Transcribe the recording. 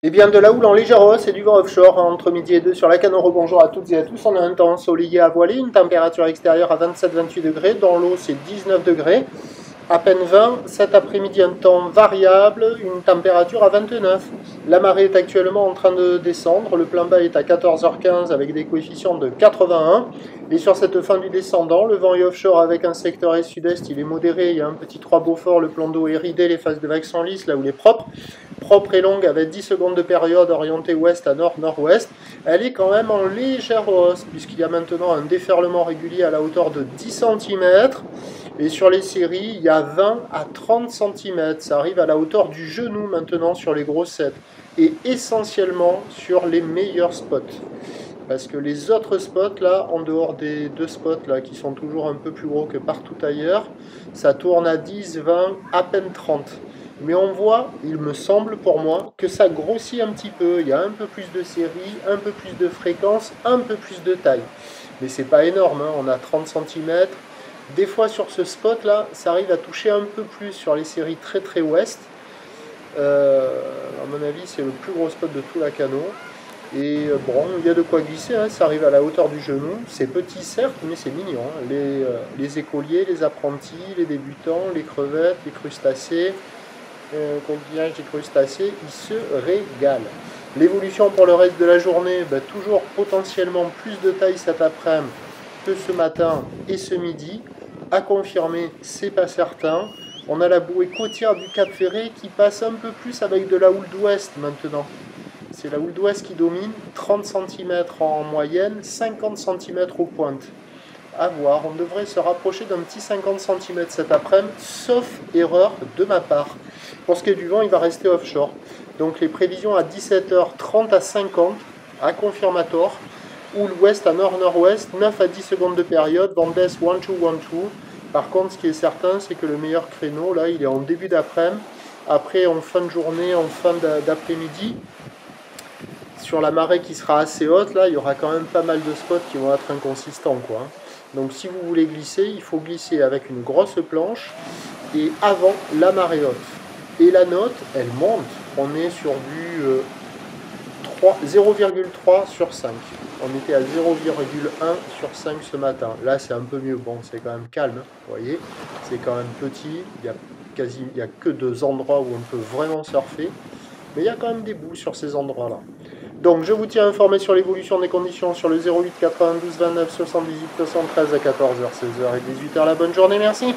Et bien de la houle en légère hausse et du vent offshore entre midi et 2 sur la Canaux. Bonjour à toutes et à tous. On a un temps ensoleillé à voiler, une température extérieure à 27-28 degrés. Dans l'eau, c'est 19 degrés. À peine 20. Cet après-midi, un temps variable, une température à 29. La marée est actuellement en train de descendre. Le plein bas est à 14h15 avec des coefficients de 81. Et sur cette fin du descendant, le vent est offshore avec un secteur est-sud-est. Il est modéré. Il y a un petit 3 Beaufort. Le plan d'eau est ridé. Les phases de vagues sont lisses là où il est propre. Propre et longue avec 10 secondes de période orientée ouest à nord-nord-ouest. Elle est quand même en légère hausse puisqu'il y a maintenant un déferlement régulier à la hauteur de 10 cm. Et sur les séries, il y a 20 à 30 cm. Ça arrive à la hauteur du genou maintenant sur les grossettes. Et essentiellement sur les meilleurs spots. Parce que les autres spots, là, en dehors des deux spots là, qui sont toujours un peu plus gros que partout ailleurs, ça tourne à 10, 20, à peine 30. Mais on voit, il me semble pour moi, que ça grossit un petit peu. Il y a un peu plus de séries, un peu plus de fréquence, un peu plus de taille. Mais c'est pas énorme, hein. On a 30 cm. Des fois sur ce spot là, ça arrive à toucher un peu plus sur les séries très très ouest. À mon avis, c'est le plus gros spot de tout la Canaux. Et bon, il y a de quoi glisser, hein. Ça arrive à la hauteur du genou. C'est petit certes, mais c'est mignon, hein. Les écoliers, les apprentis, les débutants, les crevettes, les crustacés, coquillage des crustacés, ils se régalent. L'évolution pour le reste de la journée, bah, toujours potentiellement plus de taille cet après-midi que ce matin et ce midi. À confirmer, c'est pas certain. On a la bouée côtière du Cap Ferré qui passe un peu plus avec de la houle d'ouest maintenant. C'est la houle d'ouest qui domine, 30 cm en moyenne, 50 cm aux pointes. À voir, on devrait se rapprocher d'un petit 50 cm cet après-midi, sauf erreur de ma part. Pour ce qui est du vent, il va rester offshore. Donc les prévisions à 17h30 à 50, à confirmator, houle ouest à nord-nord-ouest, 9 à 10 secondes de période, vent d'est 1-2, 1-2. Par contre, ce qui est certain, c'est que le meilleur créneau, là, il est en début d'après-midi, après en fin de journée, en fin d'après-midi. Sur la marée qui sera assez haute, là, il y aura quand même pas mal de spots qui vont être inconsistants, quoi. Donc si vous voulez glisser, il faut glisser avec une grosse planche et avant la marée haute. Et la note, elle monte. On est sur du 0,3 sur 5. On était à 0,1 sur 5 ce matin. Là, c'est un peu mieux. Bon, c'est quand même calme, hein, vous voyez. C'est quand même petit. Il y a que deux endroits où on peut vraiment surfer. Mais il y a quand même des boules sur ces endroits-là. Donc, je vous tiens informé sur l'évolution des conditions sur le 08 92 29 78 73 à 14h, 16h et 18h. La bonne journée, merci.